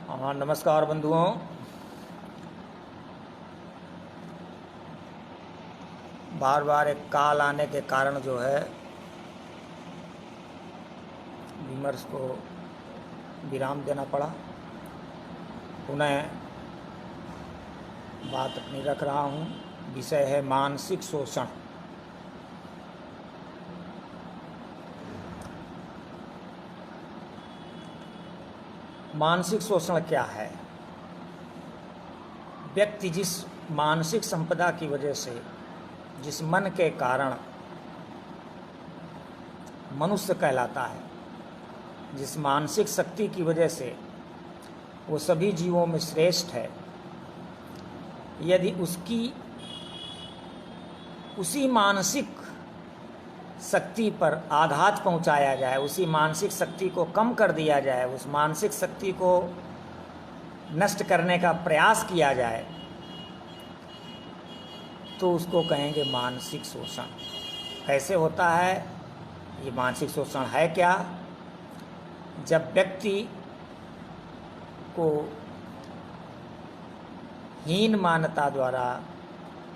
हाँ, नमस्कार बंधुओं। बार बार एक कॉल आने के कारण जो है विमर्श को विराम देना पड़ा। पुनः बात अपनी रख रहा हूँ। विषय है मानसिक शोषण। मानसिक शोषण क्या है? व्यक्ति जिस मानसिक संपदा की वजह से, जिस मन के कारण मनुष्य कहलाता है, जिस मानसिक शक्ति की वजह से वो सभी जीवों में श्रेष्ठ है, यदि उसी मानसिक शक्ति पर आघात पहुंचाया जाए, उसी मानसिक शक्ति को कम कर दिया जाए, उस मानसिक शक्ति को नष्ट करने का प्रयास किया जाए, तो उसको कहेंगे मानसिक शोषण। कैसे होता है ये मानसिक शोषण? है क्या? जब व्यक्ति को हीन मान्यता द्वारा,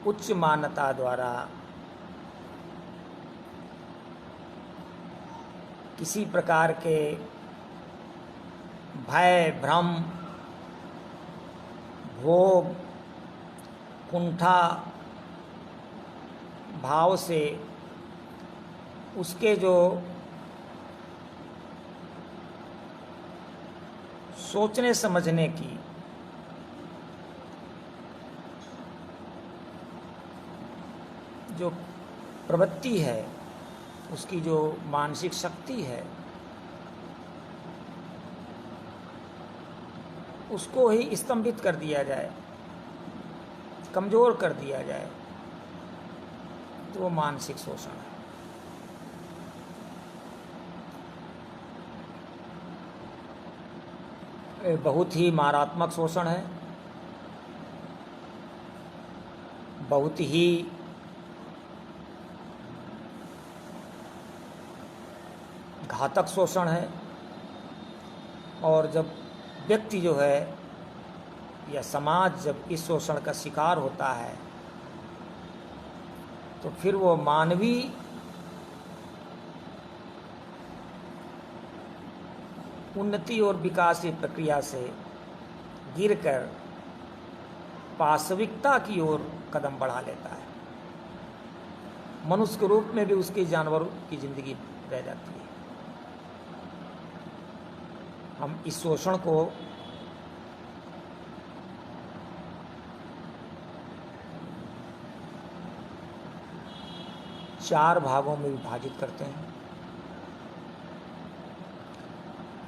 उच्च मान्यता द्वारा किसी प्रकार के भय, भ्रम, भोग, कुंठा भाव से उसके जो सोचने समझने की जो प्रवृत्ति है, उसकी जो मानसिक शक्ति है, उसको ही स्तंभित कर दिया जाए, कमज़ोर कर दिया जाए, तो वो मानसिक शोषण है। ये बहुत ही मारात्मक शोषण है, बहुत ही घातक शोषण है। और जब व्यक्ति जो है या समाज जब इस शोषण का शिकार होता है, तो फिर वो मानवीय उन्नति और विकास की प्रक्रिया से गिरकर पाशविकता की ओर कदम बढ़ा लेता है। मनुष्य के रूप में भी उसकी जानवरों की जिंदगी रह जाती है। हम इस शोषण को चार भागों में विभाजित करते हैं।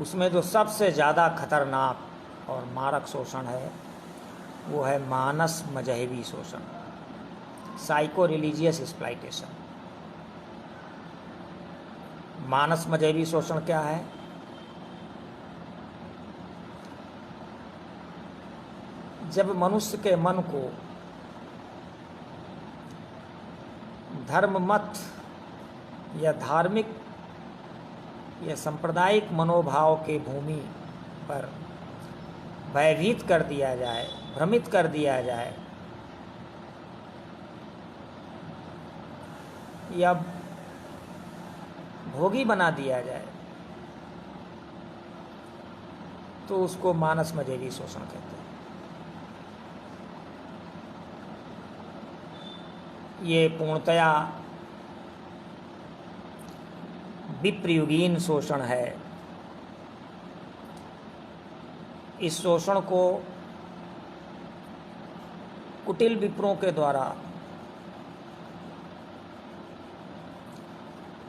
उसमें जो सबसे ज़्यादा खतरनाक और मारक शोषण है वो है मानस मजहबी शोषण, साइको रिलीजियस एक्सप्लॉयटेशन। मानस मजहबी शोषण क्या है? जब मनुष्य के मन को धर्म मत या धार्मिक या सांप्रदायिक मनोभाव के भूमि पर भयभीत कर दिया जाए, भ्रमित कर दिया जाए, या भोगी बना दिया जाए, तो उसको मानस मजहबी शोषण कहते हैं। ये पूर्णतया विप्रयुगीन शोषण है। इस शोषण को कुटिल विप्रों के द्वारा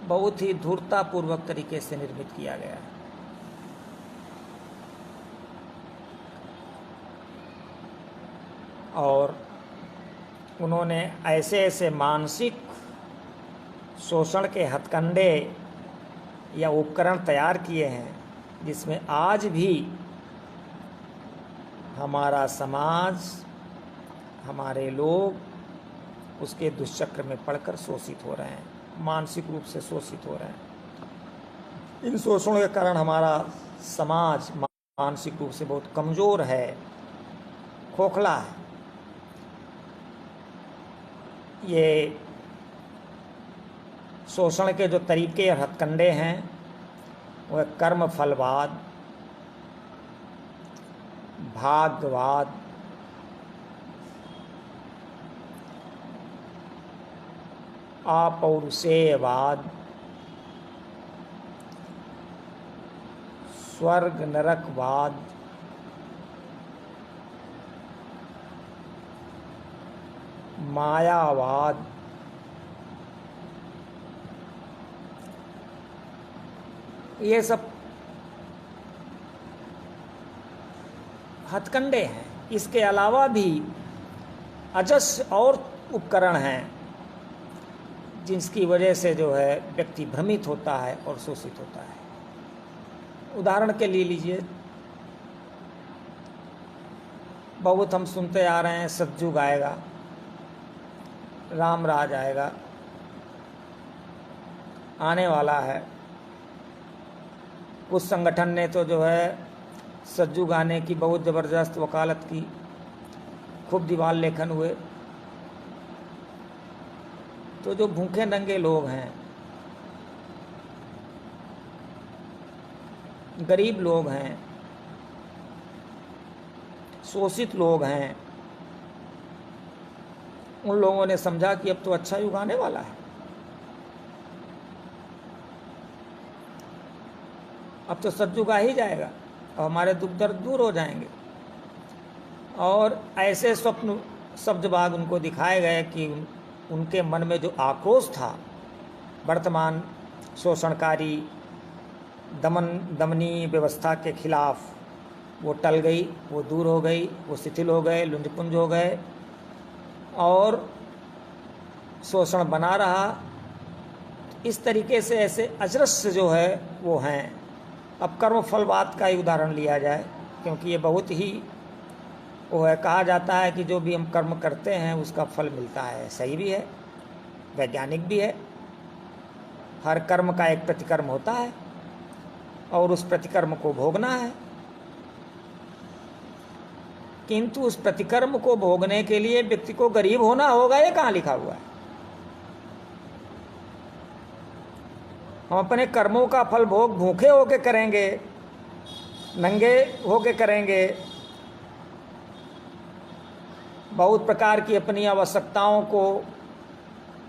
बहुत ही धूर्ततापूर्वक तरीके से निर्मित किया गया है। और उन्होंने ऐसे ऐसे मानसिक शोषण के हथकंडे या उपकरण तैयार किए हैं जिसमें आज भी हमारा समाज, हमारे लोग उसके दुष्चक्र में पड़कर शोषित हो रहे हैं, मानसिक रूप से शोषित हो रहे हैं। इन शोषणों के कारण हमारा समाज मानसिक रूप से बहुत कमज़ोर है, खोखला है। ये शोषण के जो तरीके और हथकंडे हैं वह कर्म फलवाद, भाग्यवाद, अपौरुषेयवाद, स्वर्ग नरकवाद, मायावाद, ये सब हथकंडे हैं। इसके अलावा भी अजस्र और उपकरण हैं जिसकी वजह से जो है व्यक्ति भ्रमित होता है और शोषित होता है। उदाहरण के लिए लीजिए, बहुत हम सुनते आ रहे हैं सतयुग आएगा, राम राज आएगा, आने वाला है। कुछ संगठन ने तो जो है सतयुग आने की बहुत ज़बरदस्त वकालत की, खूब दीवार लेखन हुए। तो जो भूखे नंगे लोग हैं, गरीब लोग हैं, शोषित लोग हैं, उन लोगों ने समझा कि अब तो अच्छा युग आने वाला है, अब तो सतयुग आ ही जाएगा और हमारे दुख दर्द दूर हो जाएंगे। और ऐसे स्वप्न शब्दबाग उनको दिखाए गए कि उनके मन में जो आक्रोश था वर्तमान शोषणकारी दमनी व्यवस्था के खिलाफ, वो टल गई, वो दूर हो गई, वो शिथिल हो गए, लुंजपुंज हो गए और शोषण बना रहा। इस तरीके से ऐसे अजरस्य जो है वो हैं। अब कर्म फलवाद का ही उदाहरण लिया जाए, क्योंकि ये बहुत ही वो है। कहा जाता है कि जो भी हम कर्म करते हैं उसका फल मिलता है। सही भी है, वैज्ञानिक भी है। हर कर्म का एक प्रतिकर्म होता है और उस प्रतिकर्म को भोगना है, किंतु उस प्रतिकर्म को भोगने के लिए व्यक्ति को गरीब होना होगा, ये कहाँ लिखा हुआ है? हम अपने कर्मों का फल भोग भूखे होके करेंगे, नंगे होके करेंगे, बहुत प्रकार की अपनी आवश्यकताओं को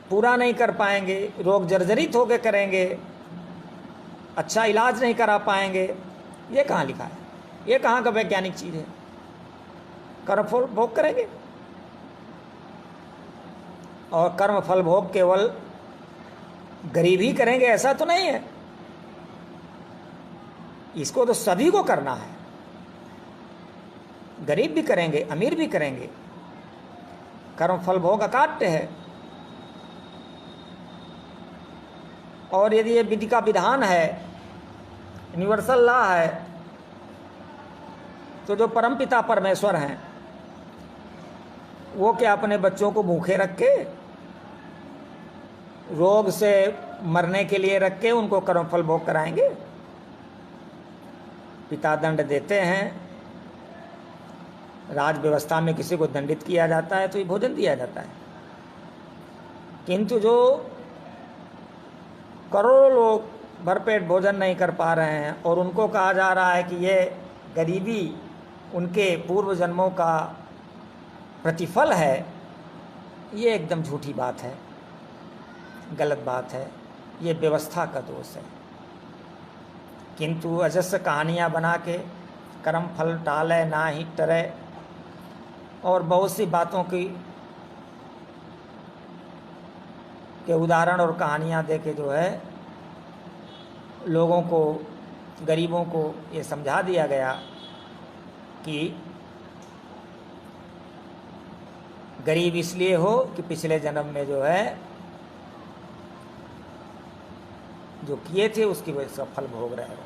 पूरा नहीं कर पाएंगे, रोग जर्जरित होके करेंगे, अच्छा इलाज नहीं करा पाएंगे। ये कहाँ लिखा है? ये कहाँ का वैज्ञानिक चीज़ है? कर्म फल भोग करेंगे और कर्म फल भोग केवल गरीब ही करेंगे ऐसा तो नहीं है। इसको तो सभी को करना है, गरीब भी करेंगे, अमीर भी करेंगे। कर्म फल भोग अकाट्य है और यदि ये विधि का विधान है, यूनिवर्सल लॉ है, तो जो परमपिता परमेश्वर हैं वो क्या अपने बच्चों को भूखे रख के, रोग से मरने के लिए रख के उनको कर्मफल भोग कराएंगे? पिता दंड देते हैं, राज व्यवस्था में किसी को दंडित किया जाता है तो ये भोजन दिया जाता है। किंतु जो करोड़ों लोग भरपेट भोजन नहीं कर पा रहे हैं और उनको कहा जा रहा है कि ये गरीबी उनके पूर्व जन्मों का प्रतिफल है, ये एकदम झूठी बात है, गलत बात है, ये व्यवस्था का दोष है। किंतु अजस्र कहानियाँ बना के कर्म फल टाले ना ही टरे और बहुत सी बातों के उदाहरण और कहानियाँ दे के जो है लोगों को, गरीबों को ये समझा दिया गया कि गरीब इसलिए हो कि पिछले जन्म में जो है जो किए थे उसकी वजह से फल भोग रहे हो।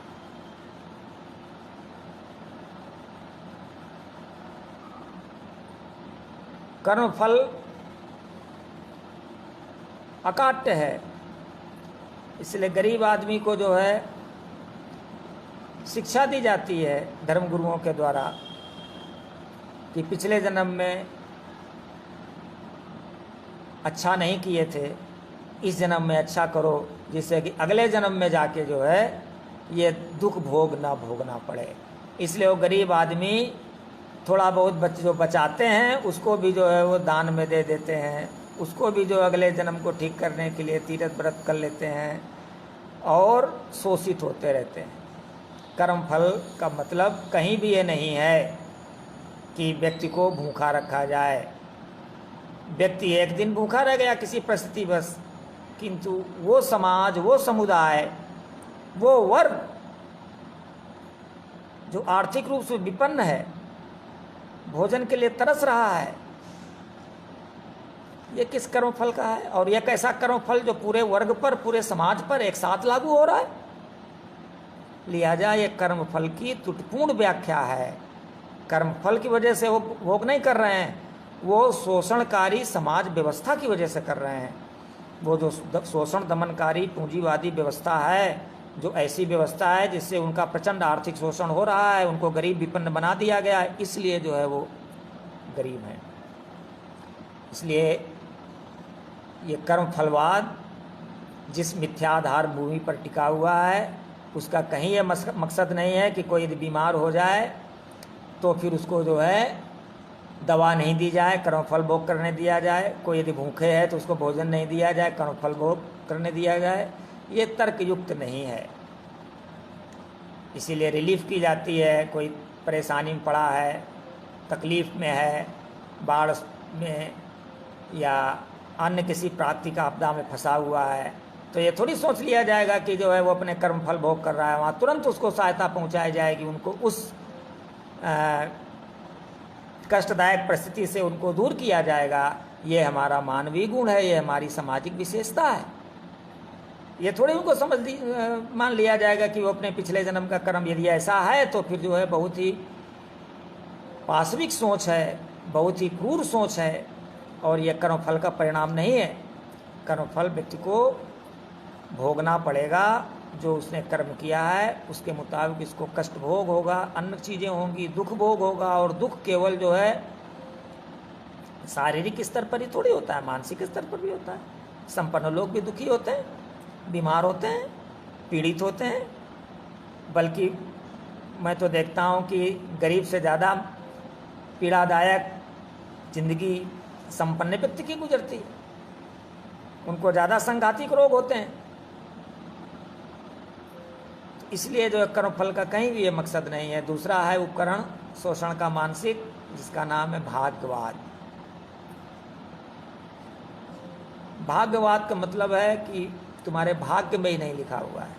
कर्म फल अकाट्य है, इसलिए गरीब आदमी को जो है शिक्षा दी जाती है धर्म गुरुओं के द्वारा कि पिछले जन्म में अच्छा नहीं किए थे, इस जन्म में अच्छा करो, जिससे कि अगले जन्म में जाके जो है ये दुख भोग ना भोगना पड़े। इसलिए वो गरीब आदमी थोड़ा बहुत जो बचाते हैं उसको भी जो है वो दान में दे देते हैं, उसको भी जो अगले जन्म को ठीक करने के लिए तीर्थ व्रत कर लेते हैं और शोषित होते रहते हैं। कर्म फल का मतलब कहीं भी ये नहीं है कि व्यक्ति को भूखा रखा जाए। व्यक्ति एक दिन भूखा रह गया किसी परिस्थिति बस, किंतु वो समाज, वो समुदाय, वो वर्ग जो आर्थिक रूप से विपन्न है, भोजन के लिए तरस रहा है, ये किस कर्मफल का है? और यह कैसा कर्मफल जो पूरे वर्ग पर, पूरे समाज पर एक साथ लागू हो रहा है? लिहाजा ये कर्मफल की त्रुटिपूर्ण व्याख्या है। कर्मफल की वजह से वो भोग नहीं कर रहे हैं, वो शोषणकारी समाज व्यवस्था की वजह से कर रहे हैं। वो जो शोषण दमनकारी पूंजीवादी व्यवस्था है, जो ऐसी व्यवस्था है जिससे उनका प्रचंड आर्थिक शोषण हो रहा है, उनको गरीब विपन्न बना दिया गया है, इसलिए जो है वो गरीब हैं। इसलिए ये कर्म फलवाद जिस मिथ्याधार भूमि पर टिका हुआ है, उसका कहीं ये मकसद नहीं है कि कोई यदि बीमार हो जाए तो फिर उसको जो है दवा नहीं दी जाए, कर्मफल भोग करने दिया जाए। कोई यदि भूखे है तो उसको भोजन नहीं दिया जाए, कर्मफल भोग करने दिया जाए। ये तर्कयुक्त नहीं है। इसीलिए रिलीफ की जाती है, कोई परेशानी में पड़ा है, तकलीफ़ में है, बाढ़ में या अन्य किसी प्राकृतिक आपदा में फंसा हुआ है, तो ये थोड़ी सोच लिया जाएगा कि जो है वो अपने कर्मफल भोग कर रहा है, वहाँ तुरंत उसको सहायता पहुँचाई जाएगी, उनको उस कष्टदायक परिस्थिति से उनको दूर किया जाएगा। ये हमारा मानवीय गुण है, ये हमारी सामाजिक विशेषता है। ये थोड़ी उनको मान लिया जाएगा कि वो अपने पिछले जन्म का कर्म यदि ऐसा है तो फिर जो है बहुत ही पाशविक सोच है, बहुत ही क्रूर सोच है, और यह कर्मफल का परिणाम नहीं है। कर्मफल व्यक्ति को भोगना पड़ेगा, जो उसने कर्म किया है उसके मुताबिक इसको कष्ट भोग होगा, अन्य चीज़ें होंगी, दुख भोग होगा। और दुख केवल जो है शारीरिक स्तर पर ही थोड़ी होता है, मानसिक स्तर पर भी होता है। संपन्न लोग भी दुखी होते हैं, बीमार होते हैं, पीड़ित होते हैं। बल्कि मैं तो देखता हूँ कि गरीब से ज़्यादा पीड़ादायक जिंदगी संपन्न व्यक्ति की गुजरती है, उनको ज़्यादा संघातिक रोग होते हैं। इसलिए जो कर्मफल का कहीं भी ये मकसद नहीं है। दूसरा है उपकरण शोषण का मानसिक, जिसका नाम है भाग्यवाद। भाग्यवाद का मतलब है कि तुम्हारे भाग्य में ही नहीं लिखा हुआ है।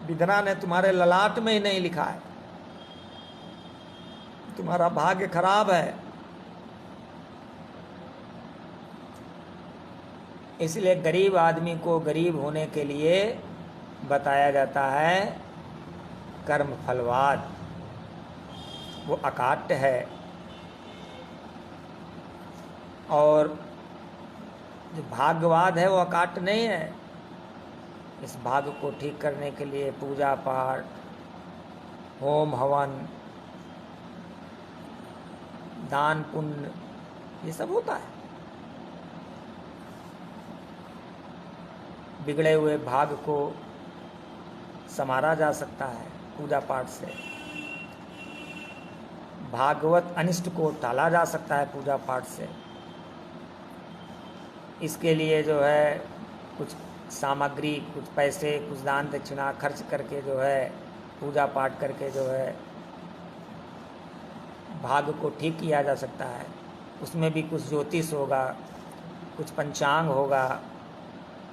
विधना ने तुम्हारे ललाट में ही नहीं लिखा है, तुम्हारा भाग्य खराब है। इसलिए गरीब आदमी को गरीब होने के लिए बताया जाता है कर्म फलवाद। वो अकाट्य है, और जो भाग्यवाद है वो अकाट्य नहीं है। इस भाग्य को ठीक करने के लिए पूजा पाठ, होम हवन, दान पुण्य, ये सब होता है। बिगड़े हुए भाग्य को संवारा जा सकता है पूजा पाठ से, भागवत अनिष्ट को टाला जा सकता है पूजा पाठ से। इसके लिए जो है कुछ सामग्री, कुछ पैसे, कुछ दान दक्षिणा खर्च करके जो है पूजा पाठ करके जो है भाग्य को ठीक किया जा सकता है। उसमें भी कुछ ज्योतिष होगा, कुछ पंचांग होगा,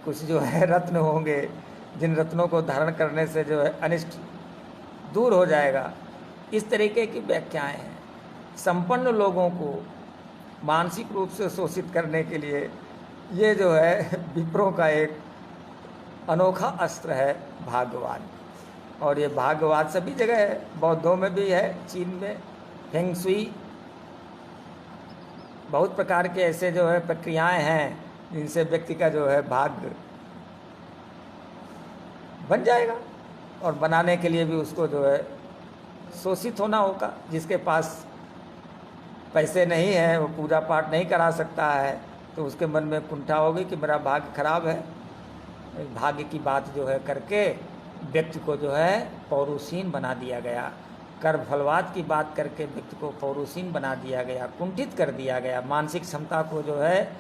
कुछ जो है रत्न होंगे, जिन रत्नों को धारण करने से जो है अनिष्ट दूर हो जाएगा। इस तरीके की व्याख्याएं हैं। संपन्न लोगों को मानसिक रूप से शोषित करने के लिए ये जो है विप्रों का एक अनोखा अस्त्र है भाग्यवाद। और ये भाग्यवाद सभी जगह है, बौद्धों में भी है, चीन में फेंग शुई, बहुत प्रकार के ऐसे जो है प्रक्रियाएं हैं जिनसे व्यक्ति का जो है भाग्य बन जाएगा। और बनाने के लिए भी उसको जो है शोषित होना होगा। जिसके पास पैसे नहीं है, वो पूजा पाठ नहीं करा सकता है, तो उसके मन में कुंठा होगी कि मेरा भाग्य खराब है। भाग्य की बात जो है करके व्यक्ति को जो है पौरुषहीन बना दिया गया। कर्म फलवाद की बात करके व्यक्ति को पौरुषहीन बना दिया गया, कुंठित कर दिया गया, मानसिक क्षमता को जो है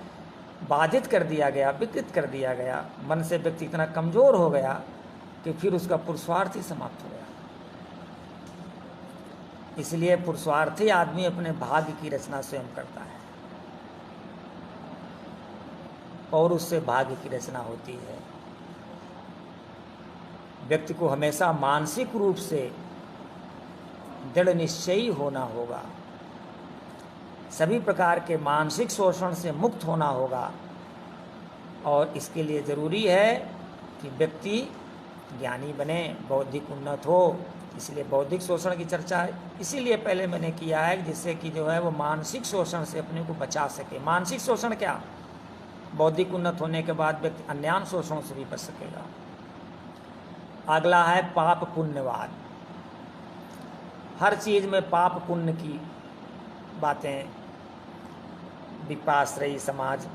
बाधित कर दिया गया, विकृत कर दिया गया। मन से व्यक्ति इतना कमज़ोर हो गया कि फिर उसका पुरुषार्थ ही समाप्त हो गया। इसलिए पुरुषार्थी आदमी अपने भाग्य की रचना स्वयं करता है, पौरुष से भाग्य की रचना होती है। व्यक्ति को हमेशा मानसिक रूप से दृढ़ निश्चयी होना होगा, सभी प्रकार के मानसिक शोषण से मुक्त होना होगा। और इसके लिए ज़रूरी है कि व्यक्ति ज्ञानी बने, बौद्धिक उन्नत हो। इसलिए बौद्धिक शोषण की चर्चा इसीलिए पहले मैंने किया है, जिससे कि जो है वो मानसिक शोषण से अपने को बचा सके। मानसिक शोषण क्या, बौद्धिक उन्नत होने के बाद व्यक्ति अन्यान शोषणों से भी बच सकेगा। अगला है पाप पुण्यवाद। हर चीज़ में पाप पुण्य की बातें विपाश्रयी समाज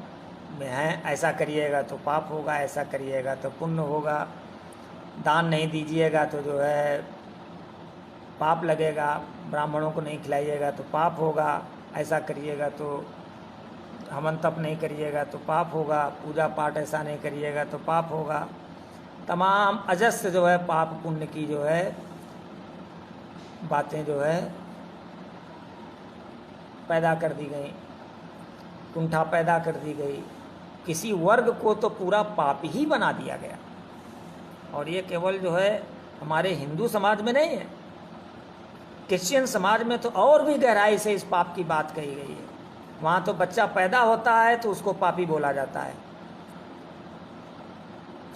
में हैं। ऐसा करिएगा तो पाप होगा, ऐसा करिएगा तो पुण्य होगा, दान नहीं दीजिएगा तो जो है पाप लगेगा, ब्राह्मणों को नहीं खिलाइएगा तो पाप होगा, ऐसा करिएगा तो हवन तप नहीं करिएगा तो पाप होगा, पूजा पाठ ऐसा नहीं करिएगा तो पाप होगा। तमाम अजस्र जो है पाप पुण्य की जो है बातें जो है पैदा कर दी गई, कुंठा पैदा कर दी गई। किसी वर्ग को तो पूरा पापी ही बना दिया गया। और ये केवल जो है हमारे हिंदू समाज में नहीं है, क्रिश्चियन समाज में तो और भी गहराई से इस पाप की बात कही गई है। वहाँ तो बच्चा पैदा होता है तो उसको पापी बोला जाता है।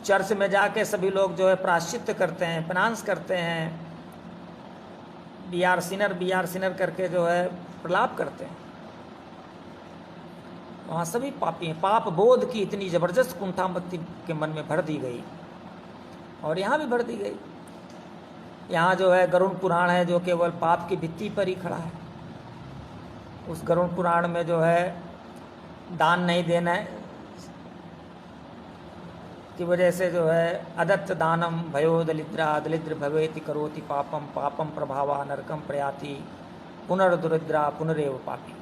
चर्च में जाके सभी लोग जो है प्रायश्चित्त करते हैं, प्रनांस करते हैं, बी आर सिनर करके जो है प्रलाप करते हैं। वहाँ सभी पापी हैं। पाप बोध की इतनी ज़बरदस्त कुंठा व्यक्ति के मन में भर दी गई, और यहाँ भी भर दी गई। यहाँ जो है गरुड़ पुराण है, जो केवल पाप की भित्ति पर ही खड़ा है। उस गरुड़ पुराण में जो है दान नहीं देना की वजह से जो है अदत्त दानम भयो दलिद्रा दलिद्र भवेति करोति पापम पापम प्रभावा नरकम प्रयाति पुनर्दुरिद्रा पुनरेव पापी।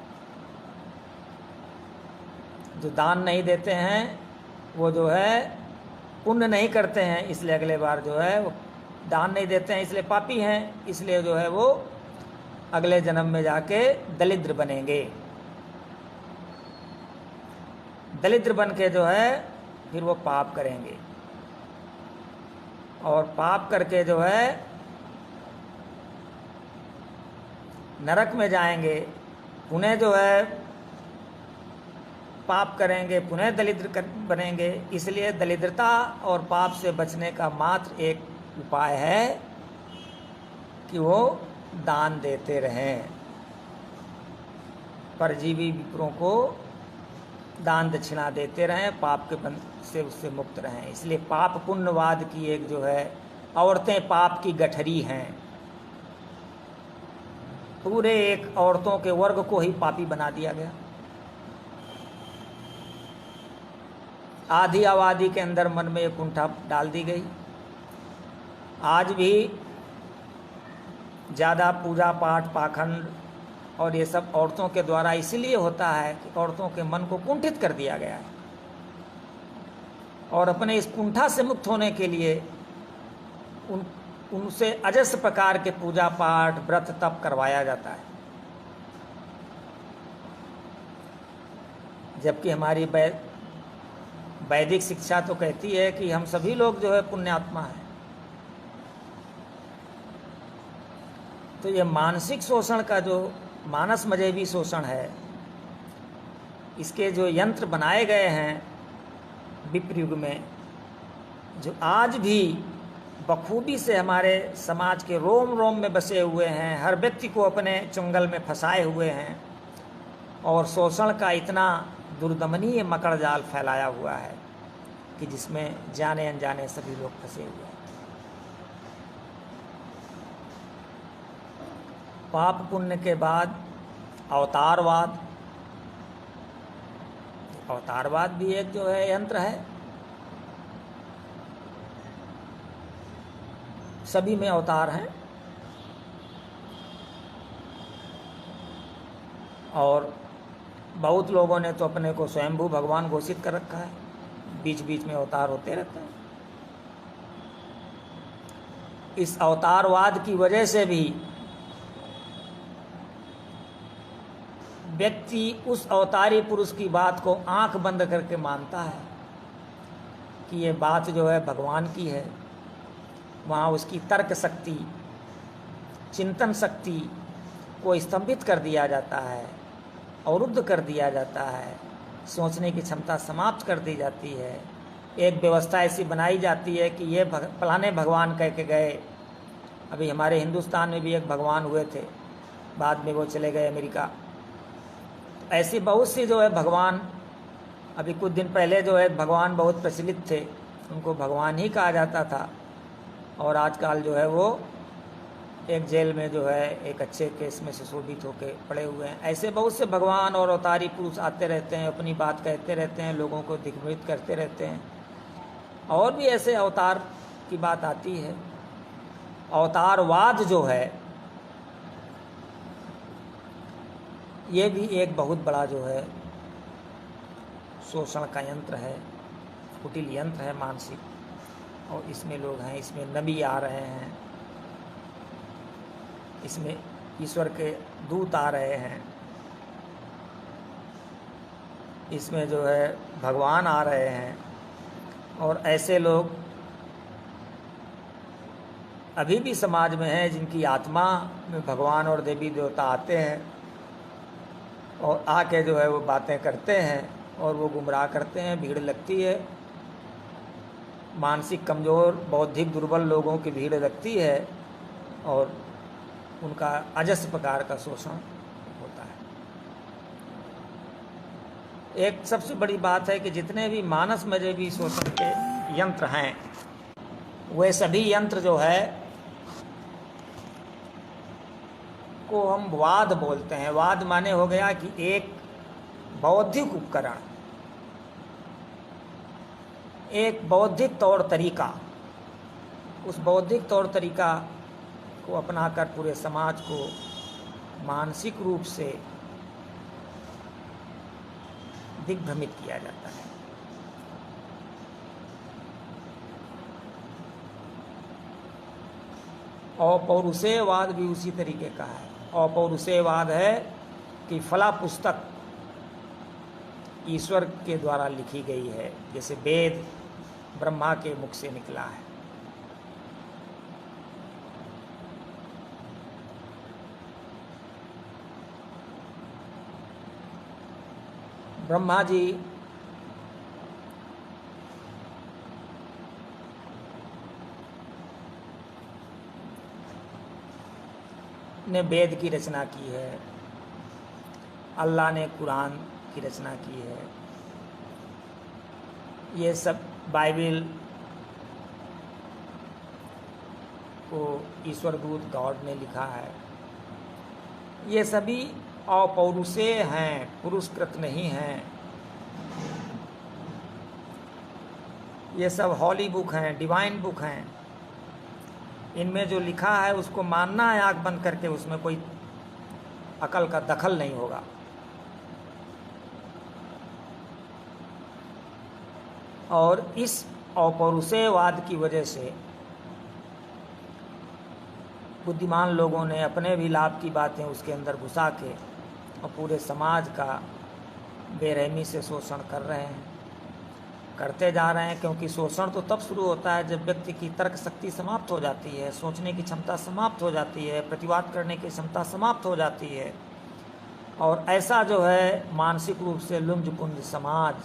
जो दान नहीं देते हैं वो जो है पुण्य नहीं करते हैं, इसलिए अगले बार जो है वो दान नहीं देते हैं, इसलिए पापी हैं। इसलिए जो है वो अगले जन्म में जाके दलिद्र बनेंगे। दलिद्र बन के जो है फिर वो पाप करेंगे, और पाप करके जो है नरक में जाएंगे। पुनः जो है पाप करेंगे, पुनः दलिद्र बनेंगे। इसलिए दलिद्रता और पाप से बचने का मात्र एक उपाय है कि वो दान देते रहें, परजीवी विप्रों को दान दक्षिणा देते रहें, पाप के बंध से उससे मुक्त रहें। इसलिए पाप पुण्यवाद की एक जो है औरतें पाप की गठरी हैं। पूरे एक औरतों के वर्ग को ही पापी बना दिया गया। आधी आबादी के अंदर मन में एक कुंठा डाल दी गई। आज भी ज़्यादा पूजा पाठ पाखंड और ये सब औरतों के द्वारा इसीलिए होता है कि औरतों के मन को कुंठित कर दिया गया है, और अपने इस कुंठा से मुक्त होने के लिए उनसे अजस्र प्रकार के पूजा पाठ व्रत तप करवाया जाता है। जबकि हमारी वैदिक शिक्षा तो कहती है कि हम सभी लोग जो है पुण्यात्मा हैं। तो ये मानसिक शोषण का जो मानस मजहबी शोषण है, इसके जो यंत्र बनाए गए हैं विप्र युग में, जो आज भी बखूबी से हमारे समाज के रोम रोम में बसे हुए हैं, हर व्यक्ति को अपने चुंगल में फंसाए हुए हैं, और शोषण का इतना दुर्दमनीय मकड़ जाल फैलाया हुआ है कि जिसमें जाने अनजाने सभी लोग फंसे हुए हैं। पाप पुण्य के बाद अवतारवाद, अवतारवाद भी एक जो है यंत्र है। सभी में अवतार हैं और बहुत लोगों ने तो अपने को स्वयंभू भगवान घोषित कर रखा है, बीच बीच में अवतार होते रहते हैं। इस अवतारवाद की वजह से भी व्यक्ति उस अवतारी पुरुष की बात को आंख बंद करके मानता है कि ये बात जो है भगवान की है। वहाँ उसकी तर्क शक्ति, चिंतन शक्ति को स्तंभित कर दिया जाता है, अवरुद्ध कर दिया जाता है, सोचने की क्षमता समाप्त कर दी जाती है। एक व्यवस्था ऐसी बनाई जाती है कि ये फलाने भगवान कह के गए। अभी हमारे हिंदुस्तान में भी एक भगवान हुए थे, बाद में वो चले गए अमेरिका। ऐसी बहुत सी जो है भगवान, अभी कुछ दिन पहले जो है भगवान बहुत प्रचलित थे, उनको भगवान ही कहा जाता था और आजकल जो है वो एक जेल में जो है एक अच्छे केस में सुशोभित होकर पड़े हुए हैं। ऐसे बहुत से भगवान और अवतारी पुरुष आते रहते हैं, अपनी बात कहते रहते हैं, लोगों को दिग्भ्रमित करते रहते हैं। और भी ऐसे अवतार की बात आती है। अवतारवाद जो है ये भी एक बहुत बड़ा जो है शोषण का यंत्र है, कुटिल यंत्र है मानसिक। और इसमें लोग हैं, इसमें नबी आ रहे हैं, इसमें ईश्वर के दूत आ रहे हैं, इसमें जो है भगवान आ रहे हैं। और ऐसे लोग अभी भी समाज में हैं जिनकी आत्मा में भगवान और देवी देवता आते हैं और आके जो है वो बातें करते हैं और वो गुमराह करते हैं। भीड़ लगती है, मानसिक कमज़ोर, बौद्धिक दुर्बल लोगों की भीड़ लगती है और उनका अजस्र प्रकार का शोषण होता है। एक सबसे बड़ी बात है कि जितने भी मानस मजहबी शोषण के यंत्र हैं, वे सभी यंत्र जो है को हम वाद बोलते हैं। वाद माने हो गया कि एक बौद्धिक उपकरण, एक बौद्धिक तौर तरीका, उस बौद्धिक तौर तरीका को अपनाकर पूरे समाज को मानसिक रूप से दिग्भ्रमित किया जाता है। अपौरुषेयवाद भी उसी तरीके का है। अपौरुषेयवाद है कि फला पुस्तक ईश्वर के द्वारा लिखी गई है, जैसे वेद ब्रह्मा के मुख से निकला है। ब्रह्मा जी ने वेद की रचना की है, अल्लाह ने कुरान की रचना की है। ये सब बाइबल को ईश्वर दूत गॉड ने लिखा है। ये सभी अपौरुषेय हैं, पुरुषकृत नहीं हैं। ये सब हॉली बुक हैं, डिवाइन बुक हैं। इनमें जो लिखा है उसको मानना है आँख बंद करके, उसमें कोई अकल का दखल नहीं होगा। और इस अपौरुषेयवाद की वजह से बुद्धिमान लोगों ने अपने भी लाभ की बातें उसके अंदर घुसा के और पूरे समाज का बेरहमी से शोषण कर रहे हैं, करते जा रहे हैं। क्योंकि शोषण तो तब शुरू होता है जब व्यक्ति की तर्क शक्ति समाप्त हो जाती है, सोचने की क्षमता समाप्त हो जाती है, प्रतिवाद करने की क्षमता समाप्त हो जाती है। और ऐसा जो है मानसिक रूप से लुंजपुंज समाज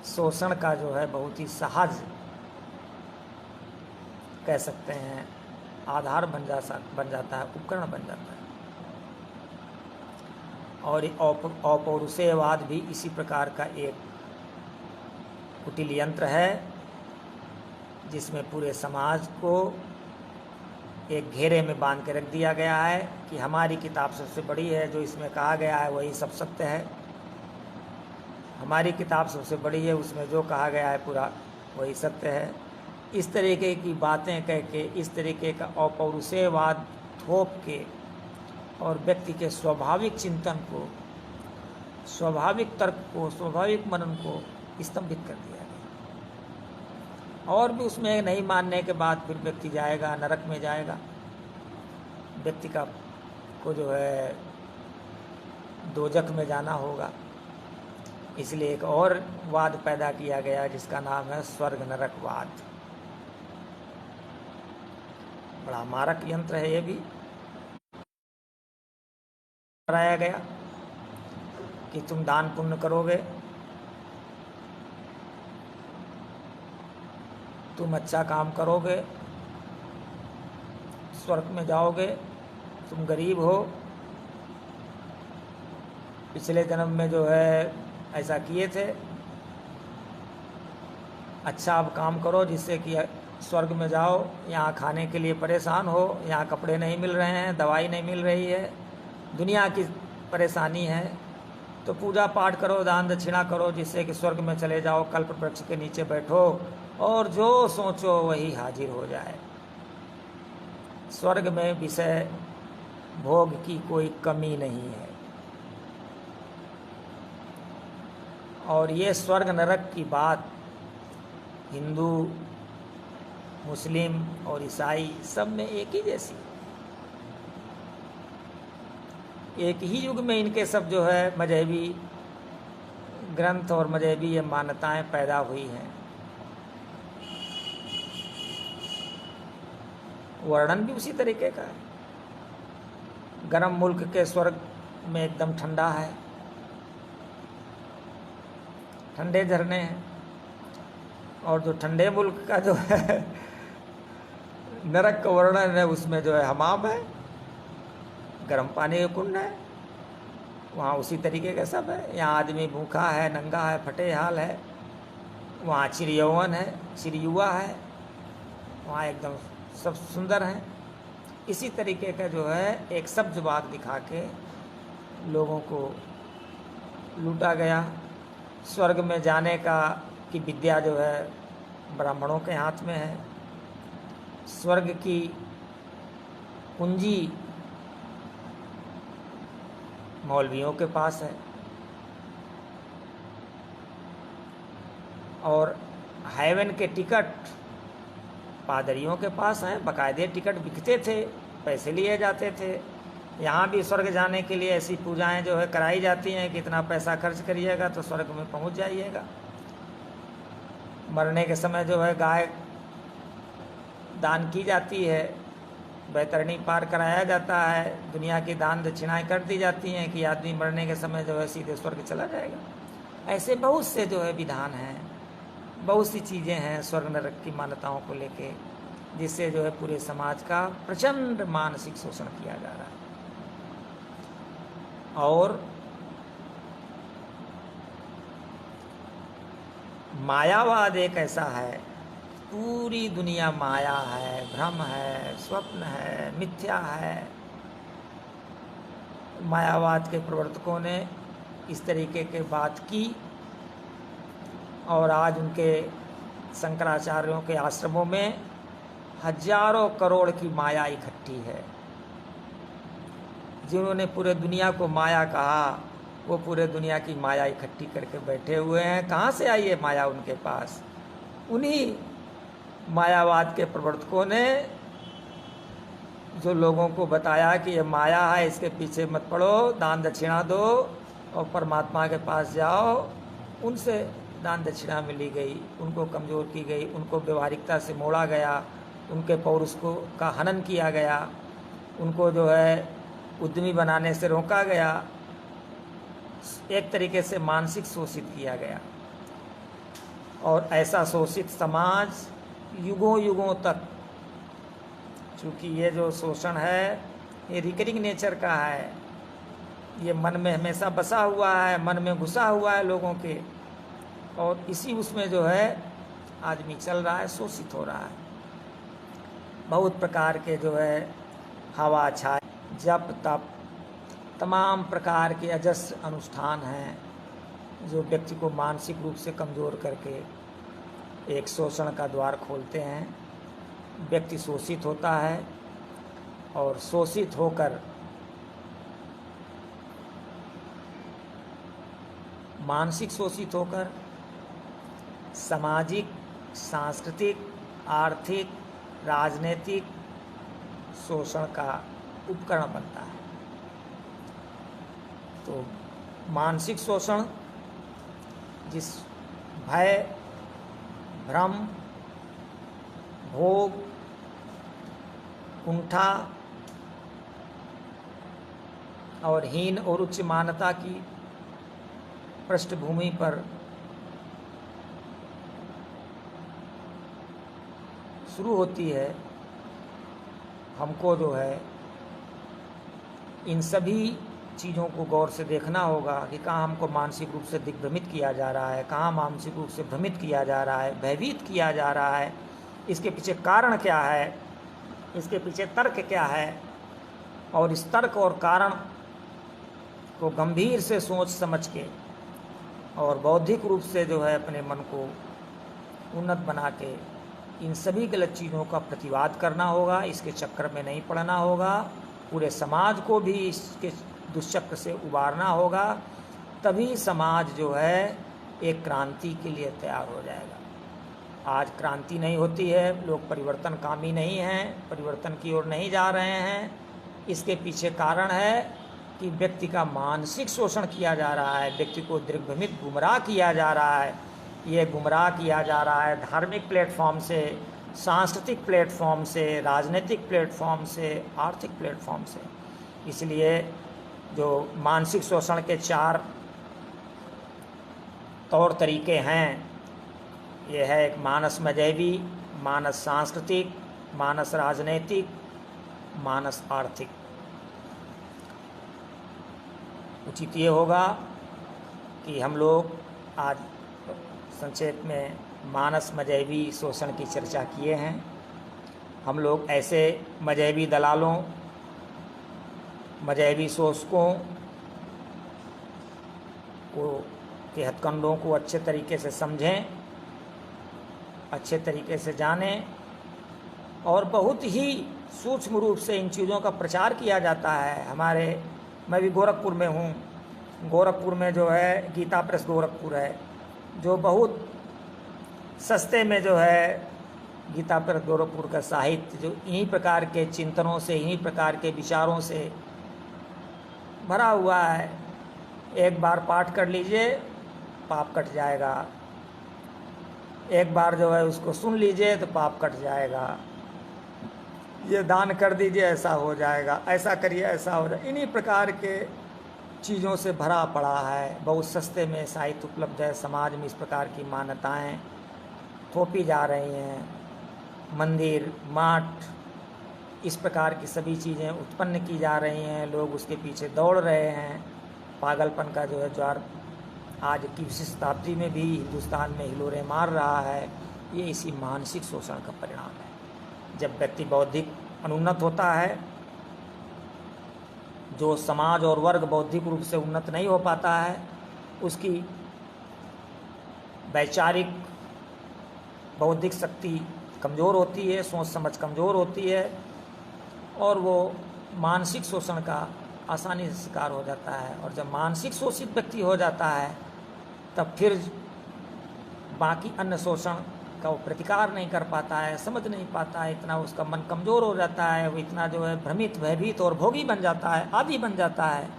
शोषण का जो है बहुत ही सहज कह सकते हैं आधार बन जाता है, उपकरण बन जाता है। और अपौरुषेयवाद भी इसी प्रकार का एक कुटिल यंत्र है जिसमें पूरे समाज को एक घेरे में बांध के रख दिया गया है कि हमारी किताब सबसे बड़ी है, जो इसमें कहा गया है वही सब सत्य है, हमारी किताब सबसे बड़ी है, उसमें जो कहा गया है पूरा वही सत्य है। इस तरीके की बातें कह के, इस तरीके का अपौरुषेयवाद थोप के और व्यक्ति के स्वाभाविक चिंतन को, स्वाभाविक तर्क को, स्वाभाविक मनन को स्तंभित कर दिया गया। और भी उसमें नहीं मानने के बाद फिर व्यक्ति जाएगा, नरक में जाएगा, व्यक्ति को जो है दोजख में जाना होगा। इसलिए एक और वाद पैदा किया गया जिसका नाम है स्वर्ग नरकवाद। बड़ा मारक यंत्र है ये भी। कराया गया कि तुम दान पुण्य करोगे, तुम अच्छा काम करोगे, स्वर्ग में जाओगे, तुम गरीब हो, पिछले जन्म में जो है ऐसा किए थे, अच्छा अब काम करो जिससे कि स्वर्ग में जाओ। यहाँ खाने के लिए परेशान हो, यहाँ कपड़े नहीं मिल रहे हैं, दवाई नहीं मिल रही है, दुनिया की परेशानी है, तो पूजा पाठ करो, दान दक्षिणा करो जिससे कि स्वर्ग में चले जाओ, कल्प वृक्ष के नीचे बैठो और जो सोचो वही हाजिर हो जाए। स्वर्ग में विषय भोग की कोई कमी नहीं है। और ये स्वर्ग नरक की बात हिंदू, मुस्लिम और ईसाई सब में एक ही जैसी, एक ही युग में इनके सब जो है मजहबी ग्रंथ और मजहबी ये मान्यताएं पैदा हुई हैं। वर्णन भी उसी तरीके का है। गर्म मुल्क के स्वर्ग में एकदम ठंडा है, ठंडे झरने हैं, और जो ठंडे मुल्क का जो है नरक का वर्णन है उसमें जो है हमाम है, गर्म पानी के कुंड है, वहाँ उसी तरीके का सब है। यहाँ आदमी भूखा है, नंगा है, फटे हाल है, वहाँ चिड़यौवन है, चिड़युआ है, वहाँ एकदम सब सुंदर हैं। इसी तरीके का जो है एक सब्जबाग दिखा के लोगों को लूटा गया। स्वर्ग में जाने की विद्या जो है ब्राह्मणों के हाथ में है। स्वर्ग की कुंजी मौलवियों के पास है, और हेवन के टिकट पादरियों के पास हैं। बाकायदे टिकट बिकते थे, पैसे लिए जाते थे। यहाँ भी स्वर्ग जाने के लिए ऐसी पूजाएं जो है कराई जाती हैं कि इतना पैसा खर्च करिएगा तो स्वर्ग में पहुँच जाइएगा। मरने के समय जो है गाय दान की जाती है, बैतरणी पार कराया जाता है, दुनिया की दान दक्षिणाएं कर दी जाती हैं कि आदमी मरने के समय जो है सीधे स्वर्ग चला जाएगा। ऐसे बहुत से जो है विधान हैं, बहुत सी चीज़ें हैं स्वर्ग नरक की मान्यताओं को लेके, जिससे जो है पूरे समाज का प्रचंड मानसिक शोषण किया जा रहा है। और मायावाद एक ऐसा है, पूरी दुनिया माया है, भ्रम है, स्वप्न है, मिथ्या है। मायावाद के प्रवर्तकों ने इस तरीके के बात की, और आज उनके शंकराचार्यों के आश्रमों में हजारों करोड़ की माया इकट्ठी है। जिन्होंने पूरे दुनिया को माया कहा, वो पूरे दुनिया की माया इकट्ठी करके बैठे हुए हैं। कहाँ से आई है माया उनके पास? उन्हीं मायावाद के प्रवर्तकों ने जो लोगों को बताया कि ये माया है, इसके पीछे मत पड़ो, दान दक्षिणा दो और परमात्मा के पास जाओ, उनसे दान दक्षिणा मिली गई, उनको कमज़ोर की गई, उनको व्यवहारिकता से मोड़ा गया, उनके पौरुष का हनन किया गया, उनको जो है उद्यमी बनाने से रोका गया, एक तरीके से मानसिक शोषित किया गया। और ऐसा शोषित समाज युगों युगों तक, चूँकि ये जो शोषण है ये रिकरिंग नेचर का है, ये मन में हमेशा बसा हुआ है, मन में घुसा हुआ है लोगों के, और इसी उसमें जो है आदमी चल रहा है, शोषित हो रहा है। बहुत प्रकार के जो है हवा छाए, जप तप, तमाम प्रकार के अजस्र अनुष्ठान हैं जो व्यक्ति को मानसिक रूप से कमज़ोर करके एक शोषण का द्वार खोलते हैं। व्यक्ति शोषित होता है और शोषित होकर मानसिक शोषित होकर सामाजिक, सांस्कृतिक, आर्थिक, राजनीतिक शोषण का उपकरण बनता है। तो मानसिक शोषण जिस भय, भ्रम, भोग, कुंठा और हीन और उच्च मान्यता की पृष्ठभूमि पर शुरू होती है, हमको जो है इन सभी चीज़ों को गौर से देखना होगा कि कहाँ हमको मानसिक रूप से दिग्भ्रमित किया जा रहा है, कहाँ मानसिक रूप से भ्रमित किया जा रहा है, भयभीत किया जा रहा है, इसके पीछे कारण क्या है, इसके पीछे तर्क क्या है, और इस तर्क और कारण को गंभीर से सोच समझ के और बौद्धिक रूप से जो है अपने मन को उन्नत बना के इन सभी गलत चीज़ों का प्रतिवाद करना होगा। इसके चक्कर में नहीं पड़ना होगा, पूरे समाज को भी इसके दुष्चक्र से उबारना होगा, तभी समाज जो है एक क्रांति के लिए तैयार हो जाएगा। आज क्रांति नहीं होती है, लोग परिवर्तनकामी नहीं हैं, परिवर्तन की ओर नहीं जा रहे हैं। इसके पीछे कारण है कि व्यक्ति का मानसिक शोषण किया जा रहा है, व्यक्ति को दिग्भ्रमित गुमराह किया जा रहा है। ये गुमराह किया जा रहा है धार्मिक प्लेटफॉर्म से, सांस्कृतिक प्लेटफॉर्म से, राजनीतिक प्लेटफॉर्म से, आर्थिक प्लेटफॉर्म से। इसलिए जो मानसिक शोषण के 4 तौर तरीके हैं, ये है एक मानस मजहबी, मानस सांस्कृतिक, मानस राजनीतिक, मानस आर्थिक। उचित ये होगा कि हम लोग आज संक्षेप में मानस मजहबी शोषण की चर्चा किए हैं। हम लोग ऐसे मजहबी दलालों, मजहबी शोषकों को के हथकंडों को अच्छे तरीके से समझें, अच्छे तरीके से जानें, और बहुत ही सूक्ष्म रूप से इन चीज़ों का प्रचार किया जाता है। मैं भी गोरखपुर में हूँ। गोरखपुर में जो है गीता प्रेस गोरखपुर है, जो बहुत सस्ते में जो है गीता प्रेस गोरखपुर का साहित्य जो इन्हीं प्रकार के चिंतनों से, इन्हीं प्रकार के विचारों से भरा हुआ है। एक बार पाठ कर लीजिए, पाप कट जाएगा। एक बार जो है उसको सुन लीजिए तो पाप कट जाएगा। ये दान कर दीजिए, ऐसा हो जाएगा, ऐसा करिए, ऐसा हो जाएगा। इन्हीं प्रकार के चीज़ों से भरा पड़ा है। बहुत सस्ते में साहित्य उपलब्ध है। समाज में इस प्रकार की मान्यताएं थोपी जा रही हैं। मंदिर, मठ, इस प्रकार की सभी चीज़ें उत्पन्न की जा रही हैं। लोग उसके पीछे दौड़ रहे हैं। पागलपन का जो है ज्वार आज की 20वीं शताब्दी में भी हिंदुस्तान में हिलोरे मार रहा है। ये इसी मानसिक शोषण का परिणाम है। जब व्यक्ति बौद्धिक अनुन्नत होता है, जो समाज और वर्ग बौद्धिक रूप से उन्नत नहीं हो पाता है, उसकी वैचारिक बौद्धिक शक्ति कमज़ोर होती है, सोच समझ कमज़ोर होती है, और वो मानसिक शोषण का आसानी से शिकार हो जाता है। और जब मानसिक शोषित व्यक्ति हो जाता है, तब फिर बाकी अन्य शोषण का वो प्रतिकार नहीं कर पाता है, समझ नहीं पाता है। इतना उसका मन कमज़ोर हो जाता है, वो इतना जो है भ्रमित, भयभीत और भोगी बन जाता है, आदी बन जाता है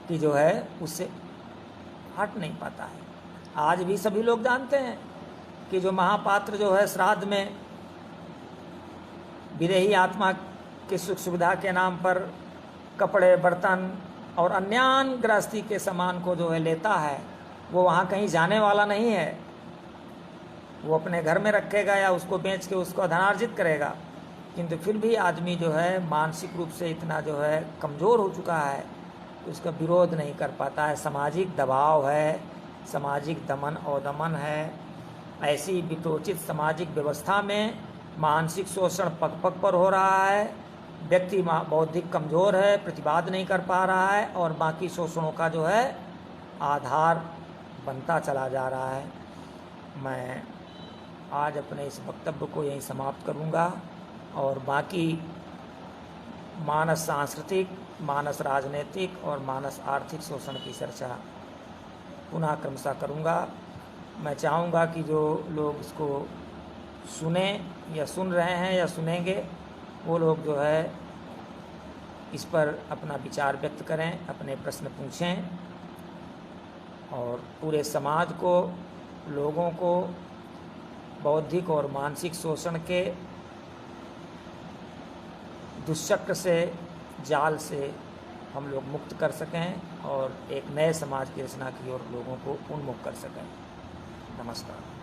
कि जो है उससे हट नहीं पाता है। आज भी सभी लोग जानते हैं कि जो महापात्र जो है श्राद्ध में विदेही आत्मा की सुख सुविधा के नाम पर कपड़े, बर्तन और अन्यान गृहस्थी के सामान को जो है लेता है, वो वहाँ कहीं जाने वाला नहीं है। वो अपने घर में रखेगा या उसको बेच के उसको धनार्जित करेगा। किंतु फिर भी आदमी जो है मानसिक रूप से इतना जो है कमज़ोर हो चुका है कि उसका विरोध नहीं कर पाता है। सामाजिक दबाव है, सामाजिक दमन और दमन है। ऐसी वितोचित सामाजिक व्यवस्था में मानसिक शोषण पग पग पर हो रहा है, व्यक्ति बौद्धिक कमज़ोर है, प्रतिवाद नहीं कर पा रहा है और बाकी शोषणों का जो है आधार बनता चला जा रहा है। मैं आज अपने इस वक्तव्य को यहीं समाप्त करूंगा और बाकी मानस सांस्कृतिक, मानस राजनीतिक और मानस आर्थिक शोषण की चर्चा पुनः क्रमशः करूंगा। मैं चाहूँगा कि जो लोग इसको सुने या सुन रहे हैं या सुनेंगे, वो लोग जो है इस पर अपना विचार व्यक्त करें, अपने प्रश्न पूछें और पूरे समाज को, लोगों को बौद्धिक और मानसिक शोषण के दुष्चक्र से, जाल से हम लोग मुक्त कर सकें और एक नए समाज की रचना की ओर लोगों को उन्मुख कर सकें। नमस्कार।